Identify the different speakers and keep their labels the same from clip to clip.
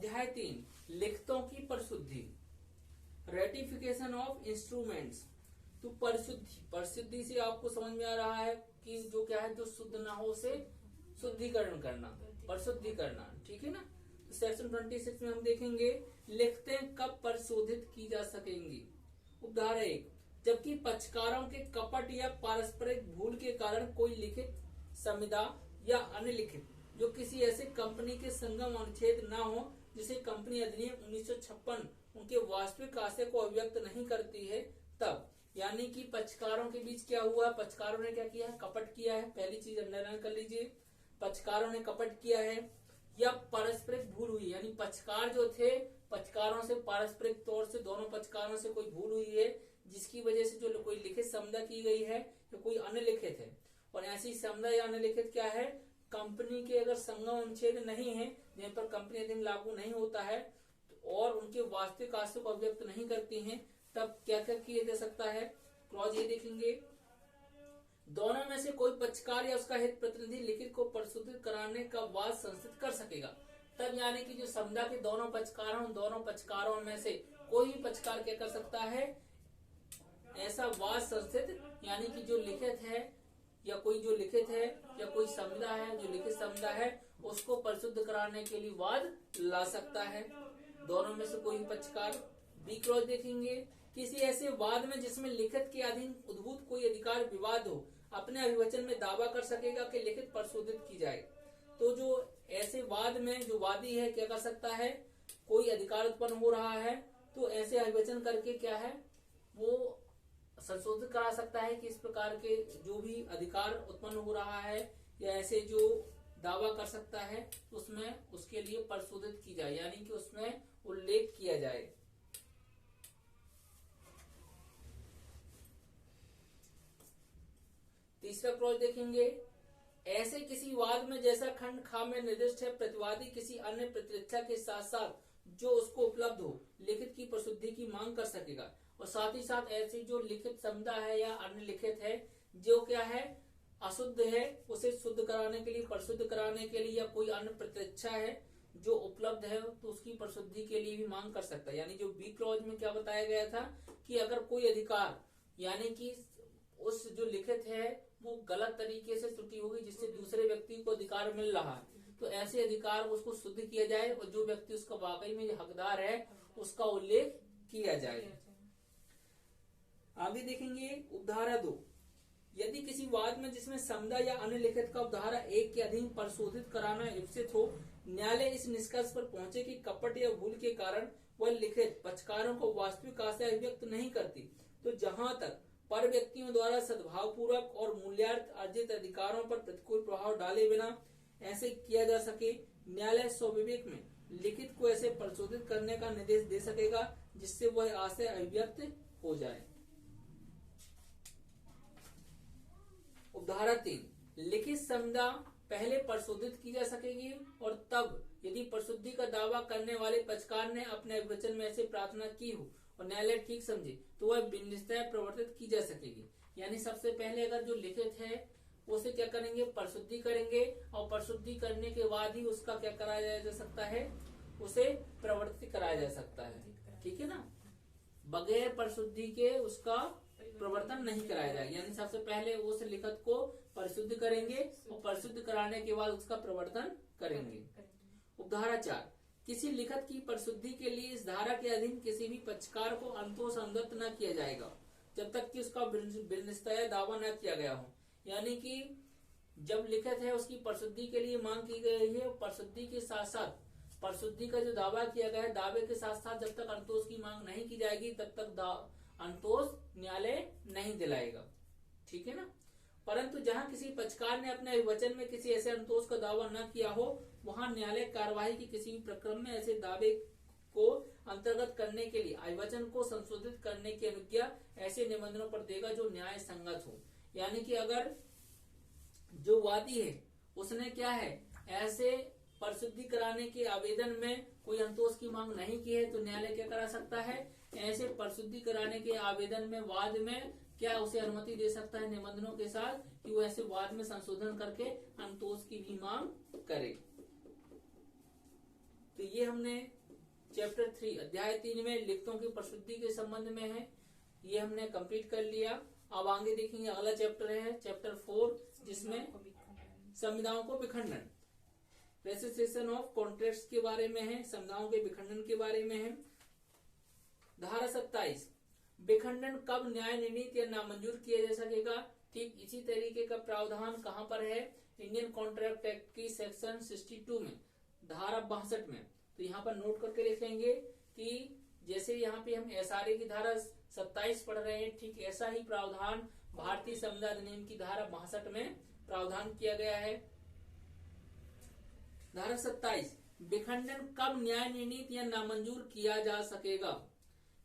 Speaker 1: अध्याय 3 लिखतों की परिशुद्धि, ratification of instruments. तो परिशुद्धि से आपको समझ में आ रहा है कि जो क्या है, जो शुद्ध ना हो उसे शुद्धिकरण करना, परिशुद्धि करना, ठीक है ना। तो सेक्शन 26 में हम देखेंगे लिखतें कब परिशोधित की जा सकेंगी। उदाहरण 1, जबकि पक्षकारों के कपट या पारस्परिक भूल के कारण कोई लिखित संविदा या अन्य लिखित जो किसी ऐसे कंपनी के संगम अनुच्छेद न हो जिसे कंपनी अधिनियम 1956 उनके वास्तविक आशय को अभिव्यक्त नहीं करती है, तब यानी कि पक्षकारों के बीच क्या हुआ, पक्षकारों ने क्या किया है, कपट किया है। पहली चीज अंडरलाइन कर लीजिए, पक्षकारों ने कपट किया है या पारस्परिक भूल हुई, यानी पक्षकार जो थे पक्षकारों से पारस्परिक तौर से दोनों पक्षकारों से कोई भूल हुई है जिसकी वजह से जो कोई लिखित संविदा की गई है या कोई अन्य लिखित है। और ऐसी संविदा या अन्य लिखित क्या है, कंपनी के अगर संगम अनुच्छेद नहीं है जिन पर कंपनी अधिनियम लागू नहीं होता है और उनके वास्तविक आशय को अभिव्यक्त नहीं करती हैं, तब क्या क्या किया जा सकता है। क्लॉज ये देखेंगे, दोनों में से कोई पक्षकार या उसका हित प्रतिनिधि लिखित को परिशोधित कराने का वाद संस्थित कर सकेगा। तब यानी कि जो संविदा के दोनों पक्षकारों में से कोई भी पक्षकार क्या कर सकता है, ऐसा वाद संस्थित, यानी कि जो लिखित है या कोई जो लिखित है या कोई संविदा है जो लिखित संविदा है उसको परिशुद्ध कराने के लिए वाद ला सकता है, दोनों में से कोई पक्षकार। बी क्लॉज देखेंगे, किसी ऐसे वाद में जिसमें लिखित के अधीन उद्भूत कोई अधिकार विवाद हो, अपने अभिवचन में दावा कर सकेगा कि लिखित परिशोधित की जाए। तो जो ऐसे वाद में जो वादी है क्या कर सकता है, कोई अधिकार उत्पन्न हो रहा है तो ऐसे अभिवचन करके क्या है वो संशोधित करा सकता है कि इस प्रकार के जो भी अधिकार उत्पन्न हो रहा है या ऐसे जो दावा कर सकता है उसमें उसके लिए परिशोधित की जाए, यानी कि उसमें उल्लेख किया जाए। तीसरा क्लॉज देखेंगे, ऐसे किसी वाद में जैसा खंड खा में निर्दिष्ट है, प्रतिवादी किसी अन्य प्रतिरक्षा के साथ साथ जो उसको उपलब्ध हो लिखित की परिशुद्धि की मांग कर सकेगा। और साथ ही साथ ऐसी जो लिखित संविदा है या अन्य लिखित है जो क्या है अशुद्ध है उसे शुद्ध कराने के लिए, परिशुद्ध कराने के लिए, या कोई अन्य प्रतिरक्षा है जो उपलब्ध है तो उसकी परिशुद्धि के लिए भी मांग कर सकता है। यानी जो बी क्लॉज में क्या बताया गया था कि अगर कोई अधिकार यानी कि उस जो लिखित है वो गलत तरीके से त्रुटि होगी जिससे दूसरे व्यक्ति को अधिकार मिल रहा है तो ऐसे अधिकार उसको शुद्ध किया जाए और जो व्यक्ति उसका वाकई में हकदार है उसका उल्लेख किया जाए। आगे देखेंगे उपधारा 2, यदि किसी वाद में जिसमें संविदा या अन्य लिखित का उपधारा 1 के अधीन परिशोधित कराना इप्सित हो, न्यायालय इस निष्कर्ष पर पहुंचे कि कपट या भूल के कारण वह लिखित पक्षकारों को वास्तविक आशय अभिव्यक्त नहीं करती, तो जहां तक पर व्यक्तियों द्वारा सद्भावपूर्वक और मूल्यार्थ अर्जित अधिकारों पर प्रतिकूल प्रभाव डाले बिना ऐसे किया जा सके, न्यायालय स्वविवेक में लिखित को ऐसे परिशोधित करने का निर्देश दे सकेगा जिससे वह आशय अभिव्यक्त हो जाए। उपधारा 3, लिखित संविदा पहले परिशोधित की जा सकेगी और तब यदि परिशुद्धि का दावा करने वाले पक्षकार ने अपने अभिवचन में ऐसे प्रार्थना की हो और न्यायालय ठीक समझे तो वह बिननिश्चय प्रवर्तित की जा सकेगी। यानी सबसे पहले अगर जो लिखित है उसे क्या करेंगे, परिशुद्धि करेंगे और परिशुद्धि करने के बाद ही उसका क्या कराया जा सकता है, उसे प्रवर्तित कराया जा सकता है, ठीक है ना। बगैर परिशुद्धि के उसका प्रवर्तन नहीं कराया जाएगा। यानी सबसे पहले उस लिखित को परिशुद्ध करेंगे और परिशुद्ध कराने के बाद उसका प्रवर्तन करेंगे। उपधारा 4, किसी लिखित की परिशुद्धि के लिए इस धारा के अधीन किसी भी पक्षकार को अंतोष अनुगत न किया जाएगा जब तक कि उसका बिननिश्चय दावा न किया गया हो। यानी कि जब लिखित है उसकी परिशुद्धि के लिए मांग की गई है, परिशुद्धि के साथ साथ परिशुद्धि का जो दावा किया गया है दावे के साथ साथ जब तक अंतोष की मांग नहीं की जाएगी तब तक अंतोष न्यायालय नहीं दिलाएगा, ठीक है ना। परंतु जहां किसी पक्षकार ने अपने अभिवचन में किसी ऐसे अंतोष का दावा न किया हो वहां न्यायालय कार्यवाही की किसी भी प्रक्रम में ऐसे दावे को अंतर्गत करने के लिए अभिवचन को संशोधित करने की अनुज्ञा ऐसे निबंधनों पर देगा जो न्याय संगत हो। यानी कि अगर जो वादी है उसने क्या है ऐसे परिशुद्धि कराने के आवेदन में कोई अंतोष की मांग नहीं की है तो न्यायालय क्या करा सकता है, ऐसे परिशुद्धि कराने के आवेदन में वाद में क्या उसे अनुमति दे सकता है निबंधनों के साथ कि वो ऐसे वाद में संशोधन करके अंतोष की भी मांग करे। तो ये हमने चैप्टर 3 अध्याय 3 में लिखतों की प्रसिद्धि के संबंध में है, ये हमने कंप्लीट कर लिया। अब आगे देखेंगे अगला चैप्टर है चैप्टर 4, जिसमें संविधाओं को विखंडन, रेसिस्टेशन ऑफ कॉन्ट्रैक्ट्स के बारे में है, संविधाओं के विखंडन के बारे में है। धारा 27, विखंडन कब न्याय निर्णीत या नामंजूर किया जा सकेगा। ठीक इसी तरीके का प्रावधान कहां पर है, इंडियन कॉन्ट्रैक्ट एक्ट की सेक्शन 62 में, धारा 62 में। तो यहाँ पर नोट करके लिखेंगे कि जैसे यहाँ पे हम एसआरए की धारा 27 पढ़ रहे हैं, ठीक ऐसा ही प्रावधान भारतीय संविदा अधिनियम की धारा 62 में प्रावधान किया गया है। धारा 27, विखंडन कब न्याय निर्णीत या नामंजूर किया जा सकेगा।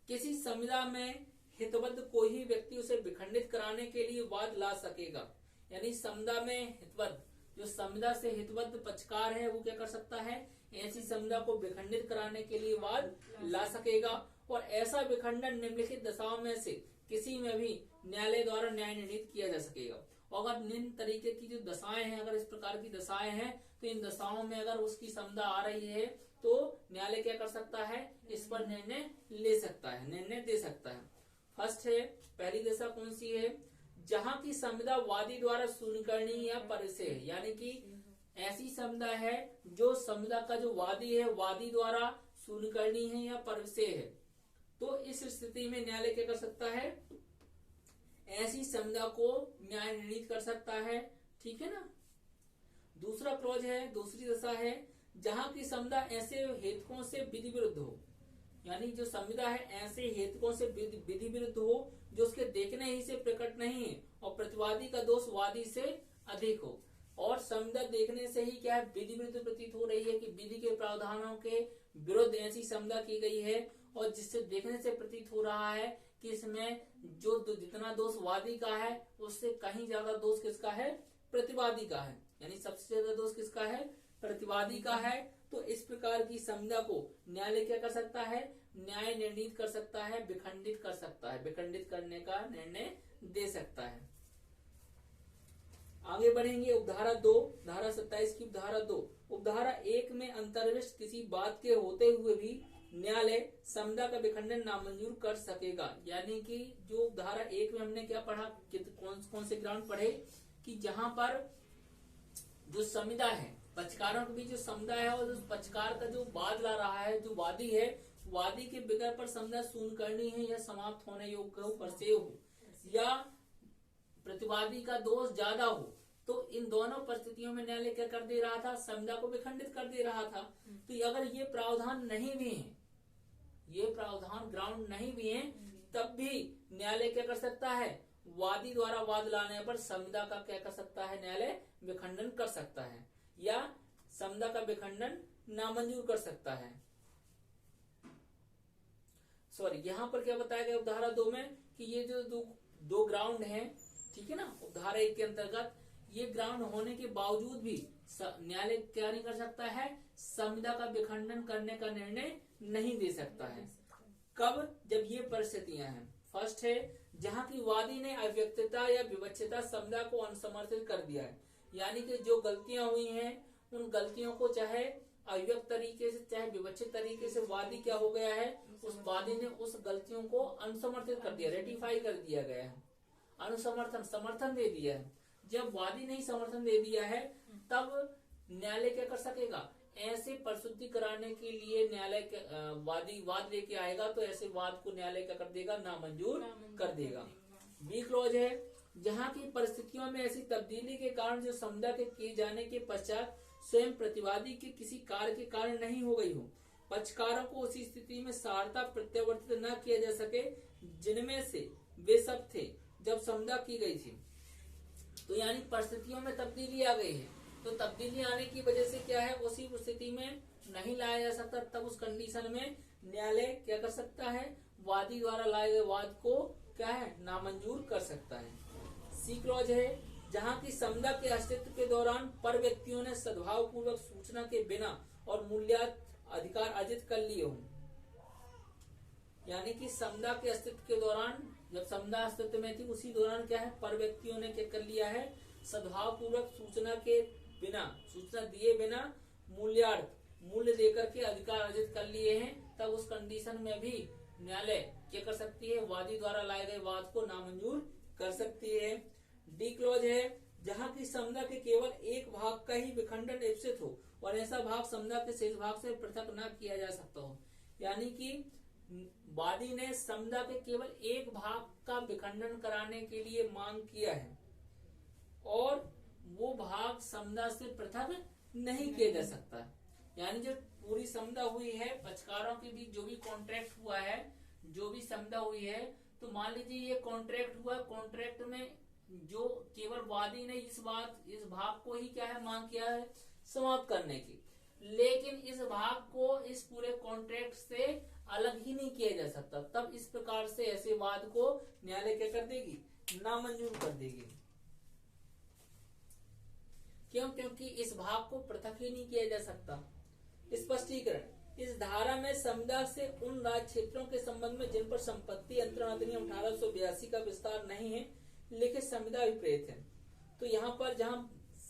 Speaker 1: किसी संविदा में हितबद्ध कोई ही व्यक्ति उसे विखंडित कराने के लिए वाद ला सकेगा। यानी संविदा में हितबद्ध, जो संविदा से हितबद्ध पक्षकार है, वो क्या कर सकता है, ऐसी संविदा को विखंडित कराने के लिए वाद ला सकेगा। और ऐसा विखंडन निम्नलिखित दशाओं में से किसी में भी न्यायालय द्वारा न्याय निर्णीत किया जा सकेगा। और अगर निम्न तरीके की जो दशाएं हैं, अगर इस प्रकार की दशाएं हैं, तो इन दशाओं में अगर उसकी संविदा आ रही है तो न्यायालय क्या कर सकता है, इस पर निर्णय ले सकता है, निर्णय दे सकता है। फर्स्ट है, पहली दशा कौन सी है, जहां की संविदा वादी द्वारा स्वीकरणीय या परिसे है। यानी कि ऐसी संविदा है जो संविदा का जो वादी है, वादी द्वारा स्वीकरणीय है या परिसे है। तो इस स्थिति में न्यायालय क्या कर सकता है, ऐसी संविदा को न्याय निर्णीत कर सकता है। ठीक है ना। दूसरा क्लॉज है, दूसरी दशा है, जहां की संविदा ऐसे हेतुओं से विधि विरुद्ध हो। यानी जो संविदा है ऐसे हेतुओं से विधि विरुद्ध हो, जो उसके देखने ही से प्रकट नहीं है और प्रतिवादी का दोष वादी से अधिक हो। और संविदा देखने से ही क्या है, विधि विरुद्ध प्रतीत हो रही है कि विधि के प्रावधानों के विरुद्ध ऐसी संविदा की गई है, और जिससे देखने से प्रतीत हो रहा है कि इसमें जो जितना दोष वादी का है उससे कहीं ज्यादा दोष किसका है, प्रतिवादी का है। यानी सबसे ज्यादा दोष किसका है, प्रतिवादी का है। तो इस प्रकार की संविदा को न्यायालय क्या कर सकता है, न्याय निर्णीत कर सकता है, विखंडित कर सकता है, विखंडित करने का निर्णय दे सकता है। आगे बढ़ेंगे। उपधारा 2, धारा 27 की उपधारा 2। उपधारा 1 में अंतर्विष्ट किसी बात के होते हुए भी न्यायालय संविदा का विखंडन नामंजूर कर सकेगा। यानी कि जो धारा 1 में हमने क्या पढ़ा, कौन से ग्राउंड पढ़े, कि जहां पर जो संविदा है, पक्षकारों के बीच जो संविदा है और उस पक्षकार का जो वाद ला रहा है, जो वादी है, वादी के बिगड़ पर संविदा शून्य करनी है या समाप्त होने योग्य हो, परसेव हो, या प्रतिवादी का दोष ज्यादा हो, तो इन दोनों परिस्थितियों में न्यायालय क्या कर दे रहा था, संविदा को विखंडित कर दे रहा था। तो अगर ये प्रावधान नहीं भी है, ये प्रावधान ग्राउंड नहीं भी है, तब भी न्यायालय क्या कर सकता है, वादी द्वारा वाद लाने पर संविदा का क्या कर सकता है, न्यायालय विखंडन कर सकता है या संविदा का विखंडन नामंजूर कर सकता है। सॉरी, यहाँ पर क्या बताया गया उपधारा 2 में कि ये जो दो ग्राउंड हैं, ठीक है ना, उपधारा 1 के अंतर्गत ये ग्राउंड होने के बावजूद भी न्यायालय क्या नहीं कर सकता है, संविदा का विखंडन करने का निर्णय नहीं दे सकता है। कब, जब ये परिस्थितियां हैं। फर्स्ट है, जहां की वादी ने अव्यक्तता या विवक्षता संविदा को अनुसमर्थित कर दिया है। यानी कि जो गलतियां हुई हैं, उन गलतियों को चाहे अव्यक्त तरीके से चाहे विवक्षित तरीके से वादी क्या हो गया है, उस वादी ने उस गलतियों को अनुसमर्थित कर दिया, रेटिफाई कर दिया गया है, अनुसमर्थन, समर्थन दे दिया है। जब वादी ने समर्थन दे दिया है, तब न्यायालय क्या कर सकेगा, ऐसे परिशुद्धि कराने के लिए न्यायालय वादी वाद लेके आएगा, तो ऐसे वाद को न्यायालय क्या कर देगा, नामंजूर कर देगा। बी क्लॉज है, जहां की परिस्थितियों में ऐसी तब्दीली के कारण जो संविदा के किए जाने के पश्चात स्वयं प्रतिवादी के किसी कार्य के कारण नहीं हो गई हो, पक्षकारों को उसी स्थिति में सारता प्रत्यावर्तित न किया जा सके जिनमें से वे सब थे जब संविदा की गई थी। तो यानी परिस्थितियों में तब्दीली आ गई है, तो तब्दीली आने की वजह से क्या है, उसी स्थिति में नहीं लाया जा सकता, तब उस कंडीशन में न्यायालय क्या कर सकता है, वादी द्वारा लाए गए वाद को क्या है, नामंजूर कर सकता है। सी क्लॉज है, जहां की संविदा के अस्तित्व के दौरान पर व्यक्तियों ने सद्भाव पूर्वक सूचना के बिना और मूल्यात अधिकार अर्जित कर लिए हों। यानी कि संविदा के अस्तित्व के दौरान, जब संविदा अस्तित्व में थी उसी दौरान क्या है, पर व्यक्तियों ने क्या कर लिया है, सद्भाव पूर्वक सूचना के बिना, सूचना दिए बिना मूल्यार्थ मूल्य देकर के अधिकार अर्जित कर लिए हैं, तब उस कंडीशन में भी न्यायालय क्या कर सकती है, वादी द्वारा लाए गए वाद को नामंजूर कर सकती है। डी क्लॉज है, जहां की समुदा के केवल एक भाग का ही विखंडन इप्सित हो और ऐसा भाग समुदा के शेष भाग से पृथक न किया जा सकता हो। यानी कि वादी ने समुदा के केवल एक भाग का विखंडन कराने के लिए मांग किया है और वो भाग समुदा से पृथक नहीं किया जा सकता। यानी जो पूरी समुदा हुई है, पक्षकारों के बीच जो भी कॉन्ट्रैक्ट हुआ है, जो भी समुदा हुई है, तो मान लीजिए ये कॉन्ट्रैक्ट हुआ, कॉन्ट्रैक्ट में जो केवल वादी ने इस भाग को ही क्या है मांग किया है समाप्त करने की, लेकिन इस भाग को इस पूरे कॉन्ट्रैक्ट से अलग ही नहीं किया जा सकता। तब इस प्रकार से ऐसे वाद को न्यायालय क्या कर देगी, नामंजूर कर देगी। क्यों? क्योंकि इस भाग को पृथक ही नहीं किया जा सकता। स्पष्टीकरण, इस धारा में समुदा से उन राज्य क्षेत्रों के संबंध में जिन पर संपत्ति अंतरण अधिनियम 1882 का विस्तार नहीं है, लिखित समुदा विपरीत है। तो यहाँ पर जहाँ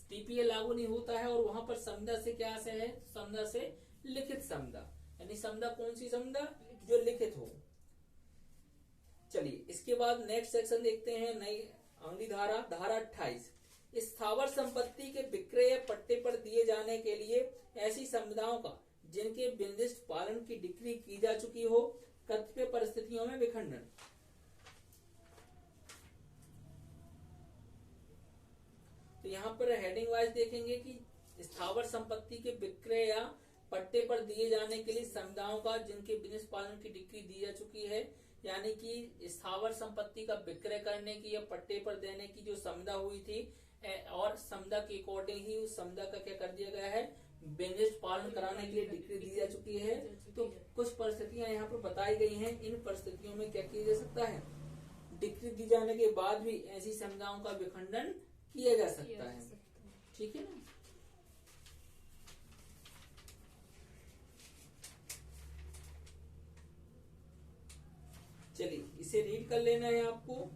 Speaker 1: टीपीए लागू नहीं होता है और वहां पर समुदा से क्या से है, समुदा से लिखित समुदा, यानी समुदा कौन सी समुदा, जो लिखित हो। चलिए इसके बाद नेक्स्ट सेक्शन देखते हैं, नई अगली धारा, धारा 28, स्थावर संपत्ति के विक्रय या पट्टे पर दिए जाने के लिए ऐसी समुदायों का जिनके विनिर्दिष्ट पालन की डिक्री की जा चुकी हो, कतिपय परिस्थितियों में विखंडन। तो यहाँ पर हेडिंग वाइज देखेंगे कि स्थावर संपत्ति के विक्रय या पट्टे पर दिए जाने के लिए समुदायों का जिनके विनिर्दिष्ट पालन की डिक्री दी जा चुकी है, यानी कि स्थावर संपत्ति का विक्रय करने की या पट्टे पर देने की जो समुदा हुई थी और समुदा के अकॉर्डिंग ही उस समुदा का क्या कर दिया गया है, विनिर्दिष्ट पालन कराने के लिए डिक्री दी जा चुकी है। तो कुछ परिस्थितियां यहाँ पर बताई गई हैं, इन परिस्थितियों में क्या किया जा सकता है, डिक्री दी जाने के बाद भी ऐसी समुदायों का विखंडन किया जा सकता है। ठीक है ना। चलिए इसे रीड कर लेना है आपको।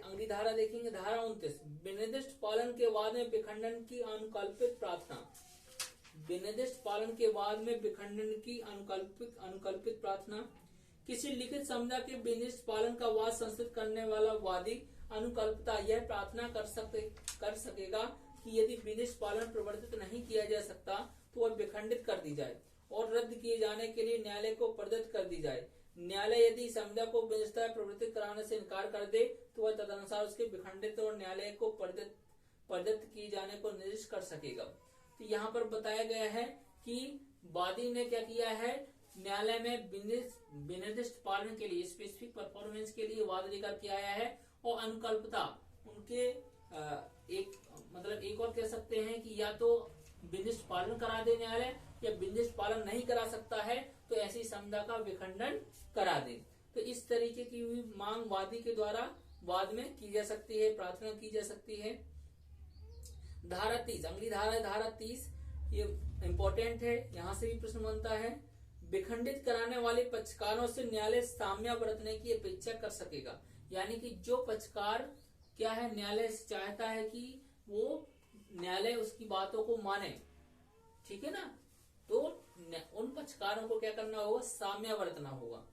Speaker 1: अगली धारा देखेंगे, धारा 29, विनिर्दिष्ट पालन के बाद में विखंडन की अनुकल्पित प्रार्थना। विनिर्दिष्ट पालन के बाद में विखंडन की अनुकल्पित प्रार्थना, किसी लिखित समुदा के विनिर्दिष्ट पालन का वाद संस्थित करने वाला वादी अनुकल्पता यह प्रार्थना कर सकेगा कि यदि विनिर्दिष्ट पालन प्रवर्तित नहीं किया जा सकता तो वह विखंडित कर दी जाए और रद्द किए जाने के लिए न्यायालय को प्रदत्त कर दी जाए। न्यायालय यदि समुदा को विनिर्दिष्ट प्रवर्तित कराने से इनकार कर दे तो वह तदनुसार उसके विखंडित और न्यायालय को प्रदत्त किए जाने को निर्दिष्ट कर सकेगा। तो यहाँ पर बताया गया है कि वादी ने क्या किया है, न्यायालय में विनिर्दिष्ट पालन के लिए, स्पेसिफिक परफॉर्मेंस के लिए वाद लेकर के आया है और अनुकल्पता उनके एक और कह सकते हैं कि या तो विनिर्दिष्ट पालन करा दे न्यायालय या विनिर्दिष्ट पालन नहीं करा सकता है तो ऐसी समुदा का विखंडन करा दे। तो इस तरीके की हुई मांग वादी के द्वारा वाद में की जा सकती है, प्रार्थना की जा सकती है। धारा 30, अगली धारा है धारा 30, ये इम्पोर्टेंट है, यहाँ से भी प्रश्न बनता है। विखंडित कराने वाले पक्षकारों से न्यायालय साम्य बरतने की अपेक्षा कर सकेगा, यानी कि जो पक्षकार क्या है, न्यायालय से चाहता है कि वो न्यायालय उसकी बातों को माने, ठीक है ना, तो उन पक्षकारों को क्या करना होगा, साम्य बरतना होगा।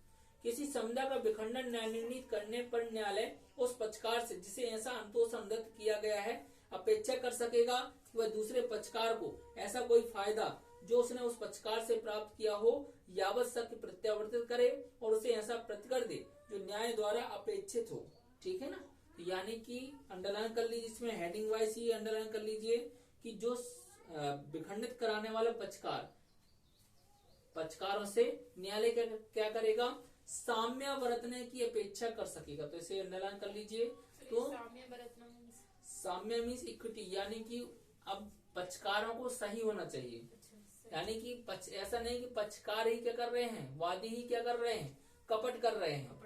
Speaker 1: किसी समुदा का विखंडन निर्णीत करने पर न्यायालय उस पक्षकार से जिसे ऐसा अंतोष अनुदत्त किया गया है अपेक्षा कर सकेगा कि वह दूसरे पक्षकार को ऐसा कोई फायदा जो उसने उस पक्षकार से प्राप्त किया हो यावत सत्य प्रत्यावर्तित करे और उसे ऐसा प्रतिकर दे जो न्याय द्वारा अपेक्षित हो। ठीक है ना। तो यानी कि अंडरलाइन कर लीजिए, इसमें हेडिंग वाइज ही अंडरलाइन कर लीजिए कि जो विखंडित कराने वाला पक्षकारों से न्यायालय क्या करेगा, साम्य बरतने की अपेक्षा कर सकेगा। तो इसे अंडरलाइन कर लीजिए। तो साम्य मीन्स इक्विटी, यानी कि अब पक्षकारों को सही होना चाहिए, यानी कि ऐसा नहीं कि पक्षकार ही क्या कर रहे हैं, वादी ही क्या कर रहे हैं, कपट कर रहे हैं,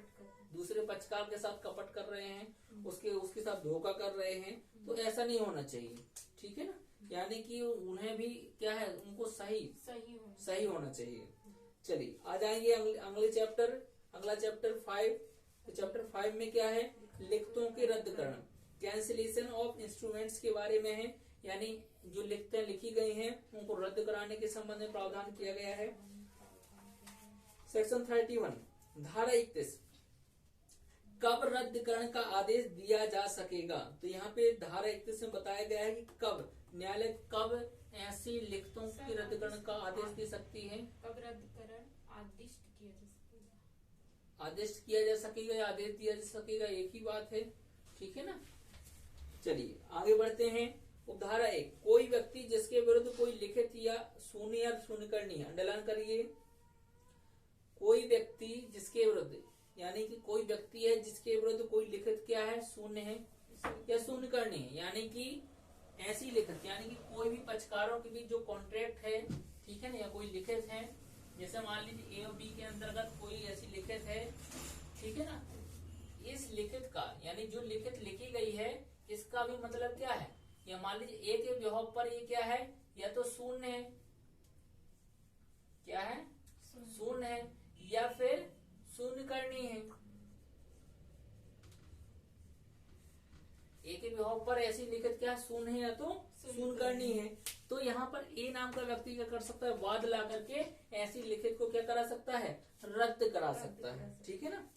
Speaker 1: दूसरे पक्षकार के साथ कपट कर रहे हैं, उसके साथ धोखा कर रहे हैं, तो ऐसा नहीं होना चाहिए। ठीक है ना। यानी कि उन्हें भी क्या है, उनको सही होना चाहिए। चलिए आ जाएंगे अगला चैप्टर 5। तो चैप्टर 5 में क्या है, लिखतों के रद्दकरण, कैंसिलेशन ऑफ इंस्ट्रूमेंट्स के बारे में है। यानी जो लिखतें लिखी गई हैं उनको रद्द कराने के संबंध में प्रावधान किया गया है। सेक्शन 31 धारा 31, कब रद्दकरण का आदेश दिया जा सकेगा। तो यहाँ पे धारा 31 में बताया गया है कि कब न्यायालय कब ऐसी लिखतों की रद्दकरण का आदेश दे सकती है।
Speaker 2: कब रद्दकरण आदेश किया जा सकेगा,
Speaker 1: आदेश किया जा सकेगा या आदेश दिया जा सकेगा, एक ही बात है, ठीक है ना। चलिए आगे बढ़ते हैं। उपधारा 1, कोई व्यक्ति जिसके विरुद्ध कोई लिखित या शून्य या शून्यकरणी, अंडरलाइन करिए, कोई व्यक्ति जिसके विरुद्ध, यानी कि कोई व्यक्ति है जिसके विरुद्ध कोई लिखित क्या है, शून्य है या शून्यकरणी है। यानी कि ऐसी लिखित, यानी कि कोई भी पक्षकारों के बीच जो कॉन्ट्रैक्ट है, ठीक है ना, या कोई लिखित है, जैसे मान लीजिए ए और बी के अंतर्गत कोई ऐसी लिखित है, ठीक है ना। इस लिखित का, यानी जो लिखित लिखी गई है, इसका भी मतलब क्या है, या मान लीजिए ए के विभव पर ये क्या है, या तो शून्य है, क्या है, शून्य है, या फिर शून्य करनी है। ए के विभव पर ऐसी लिखित क्या शून्य है या तो शून्य करनी है। तो यहाँ पर ए नाम का व्यक्ति क्या कर सकता है, वाद ला करके ऐसी लिखित को क्या करा सकता है, रद्द करा सकता है, ठीक है ना।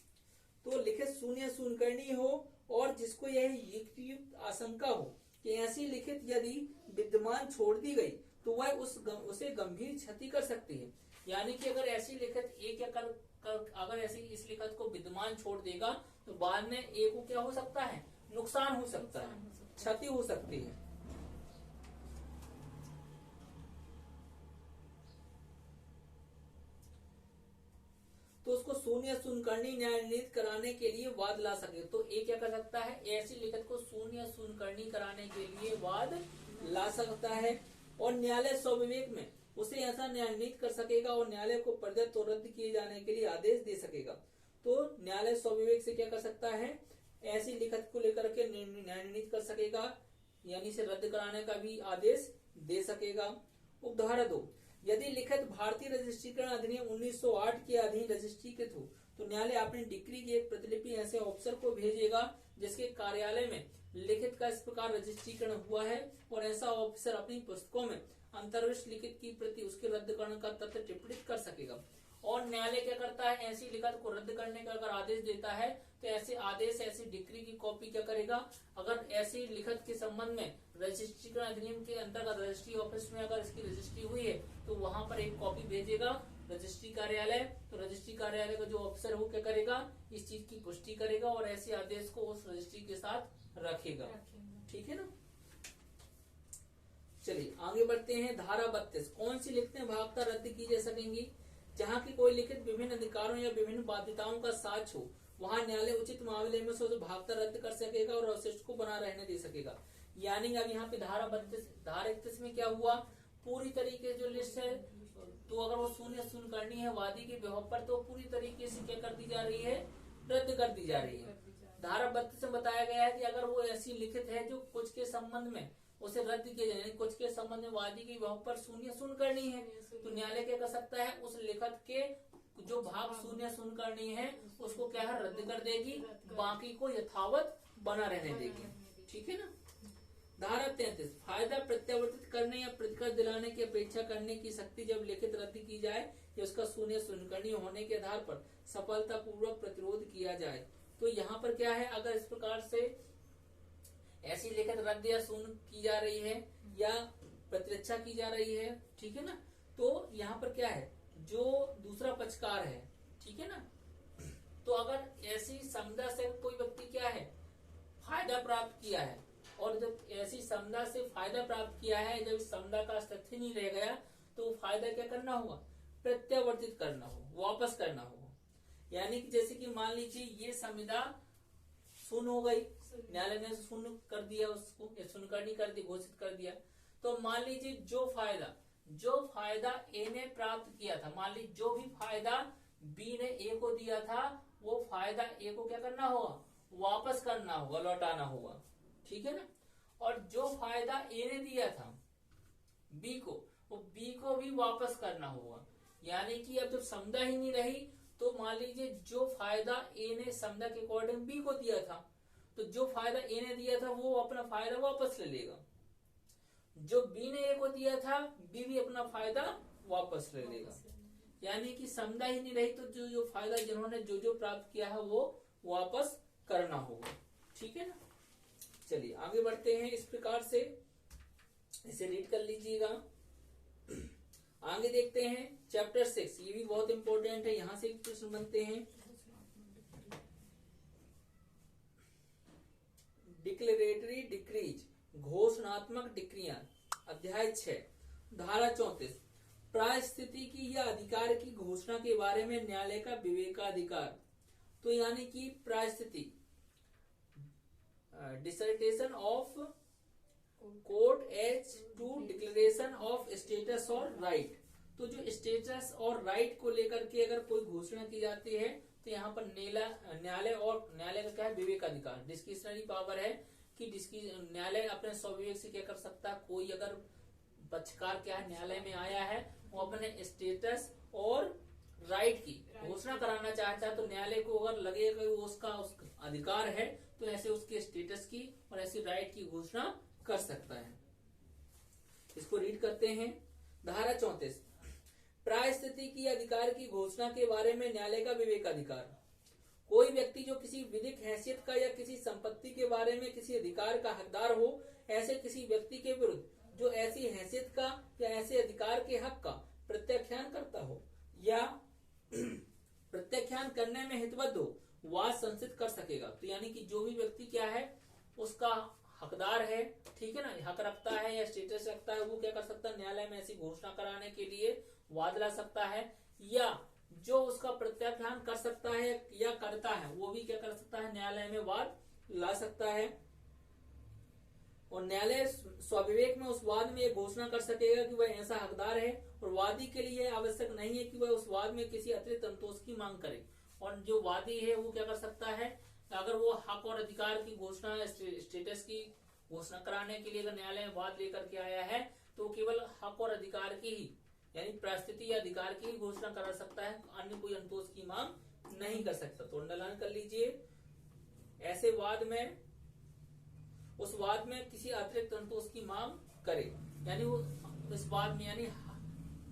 Speaker 1: तो लिखित शून्य शून्य करनी हो और जिसको यह युक्त आशंका हो कि ऐसी लिखित यदि विद्यमान छोड़ दी गई तो वह उसे गंभीर क्षति कर सकती है। यानी कि अगर ऐसी लिखित ए क्या कर अगर ऐसी इस लिखित को विद्यमान छोड़ देगा तो बाद में ए को क्या हो सकता है, नुकसान हो सकता है, क्षति हो सकती है। तो उसको शून्य शून्यकरणी न्यायान्वित कराने के लिए वाद ला सके। तो ए क्या कर सकता है, ऐसी लिखित को शून्य शून्यकरणी कराने के लिए वाद ला सकता है और न्यायालय स्वविवेक में उसे ऐसा न्यायान्वित कर सकेगा और न्यायालय को प्रदत्त और रद्द किए जाने के लिए आदेश दे सकेगा। तो न्यायालय स्वविवेक से क्या कर सकता है, ऐसी लिखित को लेकर के न्यायान्वित कर सकेगा, यानी से रद्द कराने का भी आदेश दे सकेगा। उपधारा 2, यदि लिखित भारतीय रजिस्ट्रीकरण अधिनियम 1908 के अधीन रजिस्ट्रीकृत हो तो न्यायालय अपनी डिक्री की एक प्रतिलिपि ऐसे अफसर को भेजेगा जिसके कार्यालय में लिखित का इस प्रकार रजिस्ट्रीकरण हुआ है और ऐसा ऑफिसर अपनी पुस्तकों में अंतर्विष्ट लिखित की प्रति उसके रद्दकरण का तथ्य टिप्पणित कर सकेगा। और न्यायालय क्या करता है, ऐसी लिखित को रद्द करने का अगर आदेश देता है तो ऐसे आदेश, ऐसी डिक्री की कॉपी क्या करेगा, अगर ऐसी लिखित के संबंध में रजिस्ट्रीकरण अधिनियम के अंतर्गत रजिस्ट्री ऑफिस में अगर इसकी रजिस्ट्री हुई है तो वहां पर एक कॉपी भेजेगा रजिस्ट्री कार्यालय। तो रजिस्ट्री कार्यालय का जो अफसर है वो क्या करेगा, इस चीज की पुष्टि करेगा और ऐसे आदेश को उस रजिस्ट्री के साथ रखेगा, ठीक है ना। चलिए आगे बढ़ते हैं। धारा 32, कौन सी लिखतें भागता रद्द की जा सकेंगी। जहाँ की कोई लिखित विभिन्न अधिकारों या विभिन्न बाध्यताओं का साक्ष हो वहां न्यायालय उचित मामले में उसे भागता रद्द कर सकेगा और अवशिष्ट को बना रहने दे सकेगा। यानी अब यहाँ पे धारा 31 में क्या हुआ, पूरी तरीके जो लिस्ट है, तो अगर वो शून्य शून्य करनी है वादी के विभव पर तो पूरी तरीके से क्या कर दी जा रही है, रद्द कर दी जा रही है। धारा 32 में बताया गया है कि अगर वो ऐसी लिखित है जो कुछ के संबंध में उसे रद्द किया जाए, कुछ के संबंध में वादी के विभव पर शून्य शून्य करनी है तो न्यायालय क्या कर सकता है, उस लिखित के जो भाग शून्य शून्य करनी है उसको क्या है, रद्द कर देगी, बाकी को यथावत बना रहने देगी, ठीक है ना। धारा 33, फायदा प्रत्यावर्तित करने या प्रतिकर दिलाने की अपेक्षा करने की शक्ति जब लिखित रद्द की जाए या उसका शून्य शून्यकरणीय होने के आधार पर सफलता पूर्वक प्रतिरोध किया जाए। तो यहाँ पर क्या है, अगर इस प्रकार से ऐसी लिखित रद्द या शून्य की जा रही है या प्रतिरक्षा की जा रही है, ठीक है ना, तो यहाँ पर क्या है, जो दूसरा पक्षकार है, ठीक है ना, तो अगर ऐसी समुदाय से कोई व्यक्ति क्या है, फायदा प्राप्त किया है और जब ऐसी समुदाय से फायदा प्राप्त किया है, जब इस समुदाय का तथ्य नहीं रह गया तो फायदा क्या करना होगा, प्रत्यावर्तित करना होगा, वापस करना होगा। यानी कि जैसे कि मान लीजिए ये संविदा शून्य हो गई, न्यायालय ने शून्य कर दिया, उसको शून्यकरणी कर दी, घोषित कर दिया। तो मान लीजिए जो फायदा ए ने प्राप्त किया था, मान लीजिए जो भी फायदा बी ने ए को दिया था वो फायदा ए को क्या करना होगा, वापस करना होगा, लौटाना होगा, ठीक है ना। और जो फायदा ए ने दिया था बी को, वो बी को भी वापस करना होगा। यानी कि अब जब समझा ही नहीं रही तो मान लीजिए जो फायदा ए ने समझा के अकॉर्डिंग बी को दिया था, तो जो फायदा ए ने दिया था वो अपना फायदा वापस ले लेगा। जो बी ने ए को दिया था बी भी अपना फायदा वापस ले लेगा। यानी कि समझा ही नहीं रही तो जो जो फायदा जिन्होंने जो जो प्राप्त किया है वो वापस करना होगा। ठीक है ना। चलिए आगे बढ़ते हैं। इस प्रकार से इसे रीड कर लीजिएगा। आगे देखते हैं चैप्टर 6। ये भी बहुत इंपॉर्टेंट है, यहां से प्रश्न बनते हैं। डिक्लेरेटरी डिक्रीज, घोषणात्मक डिक्रियां, अध्याय 6, धारा 34, पारिस्थितिकी या अधिकार की घोषणा के बारे में न्यायालय का विवेकाधिकार। तो यानी कि पारिस्थितिकी, dissertation of court as to declaration of status और राइट। तो जो स्टेटस और राइट को लेकर के अगर कोई घोषणा की जाती है तो यहाँ पर न्यायालय और न्यायालय का क्या है, विवेकाधिकार, डिस्क्रिशनरी पावर है कि न्यायालय अपने स्वविवेक से क्या कर सकता है। कोई अगर पक्षकार क्या है न्यायालय में आया है, वो अपने स्टेटस और राइट की घोषणा कराना चाहता है, तो न्यायालय को अगर लगेगा वो उसका अधिकार है तो ऐसे उसके स्टेटस की और ऐसी राइट की घोषणा कर सकता है। इसको रीड करते हैं। धारा 34, पारिस्थितिकी अधिकार की घोषणा के बारे में न्यायालय का विवेकाधिकार। कोई व्यक्ति जो किसी विधिक हैसियत का या किसी संपत्ति के बारे में किसी अधिकार का हकदार हो, ऐसे किसी व्यक्ति के विरुद्ध जो ऐसी हैसियत का या ऐसे अधिकार के हक का प्रत्याख्यान करता हो या प्रत्याख्यान करने में हितबद्ध हो, वाद संसित कर सकेगा। तो यानी कि जो भी व्यक्ति क्या है उसका हकदार है, ठीक है ना, हक रखता है या स्टेटस रखता है, वो क्या कर सकता है, न्यायालय में ऐसी घोषणा कराने के लिए वाद ला सकता है, या जो उसका प्रत्याख्यान कर सकता है या करता है वो भी क्या कर सकता है, न्यायालय में वाद ला सकता है। और न्यायालय स्वविवेक में उस वाद में घोषणा कर सकेगा कि वह ऐसा हकदार है, और वादी के लिए आवश्यक नहीं है कि वह उस वाद में किसी अतिरिक्त संतोष की मांग करे। और जो वादी है वो क्या कर सकता है, अगर वो हक और अधिकार की घोषणा, स्टेटस की घोषणा कराने के लिए अगर न्यायालय में वाद लेकर के आया है तो केवल हक और अधिकार की ही, यानी परिस्थिति या अधिकार की ही घोषणा करा सकता है, अन्य कोई संतोष की मांग नहीं कर सकता। तो अंडरलाइन कर लीजिए, ऐसे वाद में, उस वाद में किसी अतिरिक्त संतोष की मांग करे, यानी वो इस वाद में, यानी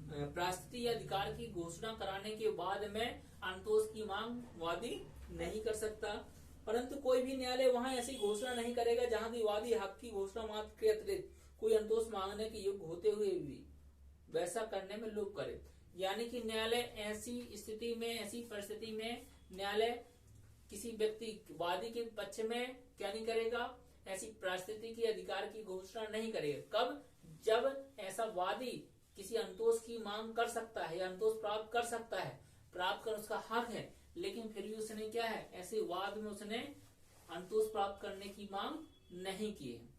Speaker 1: परिस्थिति या अधिकार की घोषणा कराने के बाद में अंतोष की मांग वादी नहीं कर सकता। परंतु कोई भी न्यायालय वहां ऐसी घोषणा नहीं करेगा जहां की वादी हक की घोषणा मात्र के अतिरिक्त कोई अंतोष मांगने के योग्य होते हुए भी वैसा करने में लोभ करे। यानी कि न्यायालय ऐसी स्थिति में, ऐसी परिस्थिति में न्यायालय किसी व्यक्ति वादी के पक्ष में क्या नहीं करेगा, ऐसी परिस्थिति की अधिकार की घोषणा नहीं करेगा। कब? जब ऐसा वादी किसी अंतोष की मांग कर सकता है या अंतोष प्राप्त कर सकता है, प्राप्त कर उसका हक है, लेकिन फिर भी उसने क्या है, ऐसे वाद में उसने अंतोष प्राप्त करने की मांग नहीं की है।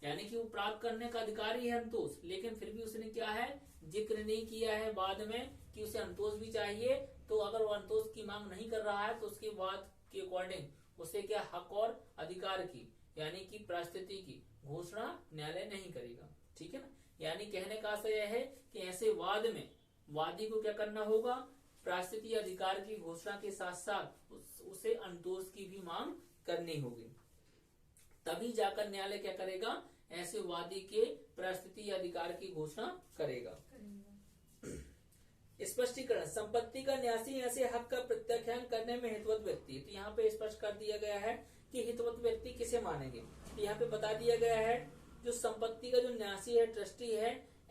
Speaker 1: यानी कि वो प्राप्त करने का अधिकारी है अंतोष, लेकिन फिर भी उसने क्या है, जिक्र नहीं किया है बाद में कि उसे अंतोष भी चाहिए। तो अगर वो अंतोष की मांग नहीं कर रहा है तो उसके वाद के अकॉर्डिंग उसे क्या हक और अधिकार की, यानी कि परिस्थिति की घोषणा न्यायालय नहीं करेगा। ठीक है ना। यानी कहने का आशय यह है कि ऐसे वाद में वादी को क्या करना होगा, परिस्थिति अधिकार की घोषणा के साथ साथ उसे अंतोष की भी मांग करनी होगी, तभी जाकर न्यायालय क्या करेगा, ऐसे वादी के परिस्थिति अधिकार की घोषणा करेगा। स्पष्टीकरण, संपत्ति का न्यासी ऐसे हक का प्रत्याख्यान करने में हितवत व्यक्ति। तो यहाँ पे स्पष्ट कर दिया गया है कि हितवत व्यक्ति किसे मानेंगे। तो यहाँ पे बता दिया गया है जो संपत्ति का जो न्यासी है, ट्रस्टी है,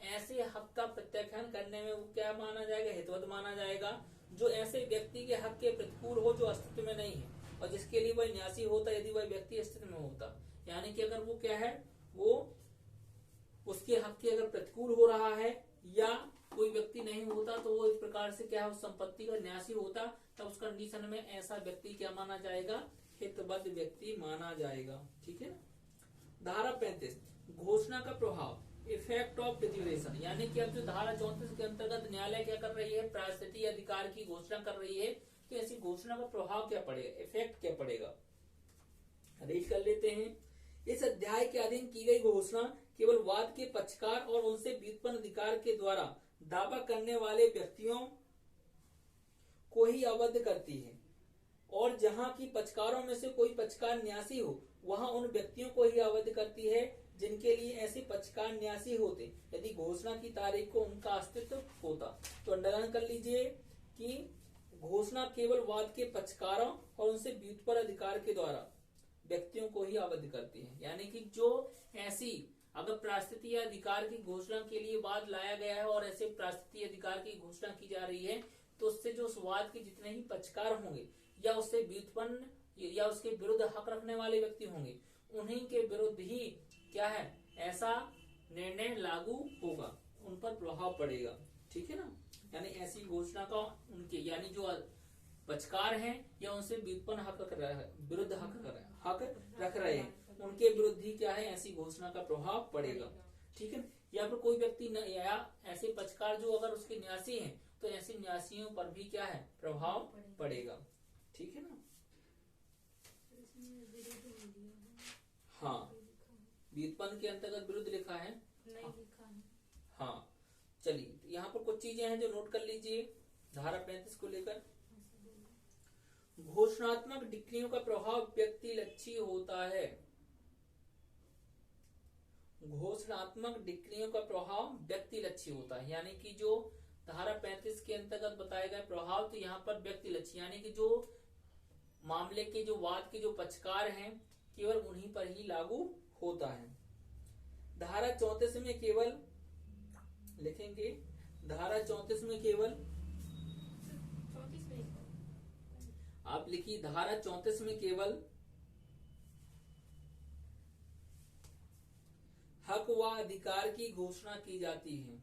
Speaker 1: ऐसे हक का प्रत्याख्यान करने में वो क्या माना जाएगा, हितवत माना जाएगा। जो ऐसे व्यक्ति के हक के प्रतिकूल हो जो अस्तित्व में नहीं है और जिसके लिए वह न्यासी होता यदि वह व्यक्ति अस्तित्व में होता, यानी कि अगर वो क्या है, वो उसके हक के अगर प्रतिकूल हो रहा है या कोई व्यक्ति नहीं होता तो वो इस प्रकार से क्या है, उस संपत्ति का न्यासी होता, तब उस कंडीशन में ऐसा व्यक्ति क्या माना जाएगा, हितबद्ध व्यक्ति माना जाएगा। ठीक है ना। धारा 35, घोषणा का प्रभाव, इफेक्ट ऑफ डिक्लेरेशन। यानी कि अब जो धारा 34 के अंतर्गत न्यायालय क्या कर रही है, परिस्थिति अधिकार की घोषणा कर रही है, तो ऐसी घोषणा का प्रभाव क्या पड़ेगा, इफेक्ट क्या पड़ेगा, रीड कर लेते हैं। इस अध्याय के अधीन की गई घोषणा केवल वाद के पक्षकार और उनसे व्युत्पन्न अधिकार के द्वारा दावा करने वाले व्यक्तियों को ही आबद्ध करती है, और जहां की पक्षकारों में से कोई पक्षकार न्यासी हो वहां उन व्यक्तियों को ही आबद्ध करती है जिनके लिए ऐसे पक्षकार न्यासी होते, यदि घोषणा की तारीख को उनका अस्तित्व होता। तो अंडरलाइन कर लीजिए कि घोषणा केवल वाद के पक्षकारों और उनसे व्युत्पन्न अधिकार के द्वारा व्यक्तियों को ही आबद्ध करती है। यानी कि जो ऐसी अगर परिस्थिति या अधिकार की घोषणा के लिए वाद लाया गया है और ऐसे परिस्थिति अधिकार की घोषणा की जा रही है, तो उससे जो उस वाद के जितने ही पक्षकार होंगे या उससे व्युत्पन्न या उसके विरुद्ध हक रखने वाले व्यक्ति होंगे, उन्हीं के विरुद्ध ही क्या है ऐसा निर्णय लागू होगा, उन पर प्रभाव पड़ेगा। ठीक है ना, यानी ऐसी घोषणा का उनके यानी जो पक्षकार हैं या उनसे व्युत्पन्न हक रख रहा है विरुद्ध हक रख रहे हैं, उनके विरुद्ध ही क्या है ऐसी घोषणा का प्रभाव पड़ेगा। ठीक है, या फिर कोई व्यक्ति या ऐसे पक्षकार जो अगर उसके न्यासी हैं तो ऐसे न्यासियों पर भी क्या है प्रभाव पड़ेगा। ठीक है ना, हाँ व्युत्पन्न के अंतर्गत विरुद्ध लिखा है,
Speaker 2: नहीं लिखा है।
Speaker 1: हाँ चलिए यहाँ पर कुछ चीजें हैं जो नोट कर लीजिए धारा 35 को लेकर। घोषणात्मक डिक्रियों का प्रभाव व्यक्ति लक्षी होता है। घोषणात्मक डिक्रियों का प्रभाव व्यक्ति लक्षी होता है, यानी कि जो धारा 35 के अंतर्गत बताया गया प्रभाव, तो यहाँ पर व्यक्ति लक्षी यानी कि जो मामले के जो वाद के जो पक्षकार हैं केवल उन्हीं पर ही लागू होता है। धारा 34 में केवल लिखेंगे, धारा 34 में केवल
Speaker 2: 34 में
Speaker 1: आप लिखिए धारा 34 में केवल हक व अधिकार की घोषणा की जाती है।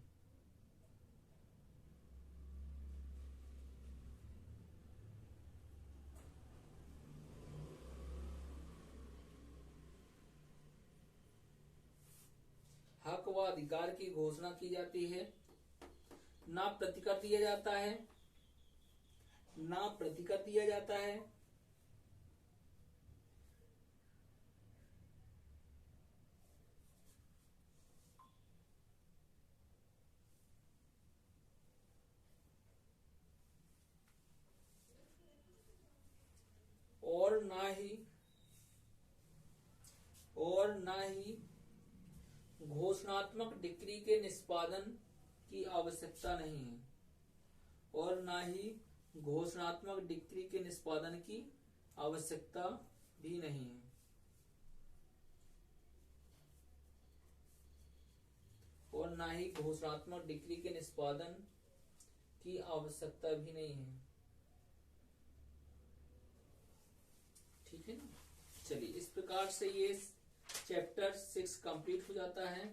Speaker 1: हक व अधिकार की घोषणा की जाती है, ना प्रतिकर दिया जाता है, ना प्रतिकर दिया जाता है, और ना ही घोषणात्मक डिक्री के निष्पादन की आवश्यकता नहीं है, और ना ही घोषणात्मक डिक्री के निष्पादन की आवश्यकता भी नहीं है। और ना ही घोषणात्मक डिक्री के निष्पादन की आवश्यकता भी नहीं है। ठीक है ना, चलिए इस प्रकार से ये चैप्टर 6 कंप्लीट हो जाता है।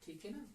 Speaker 1: ठीक है ना।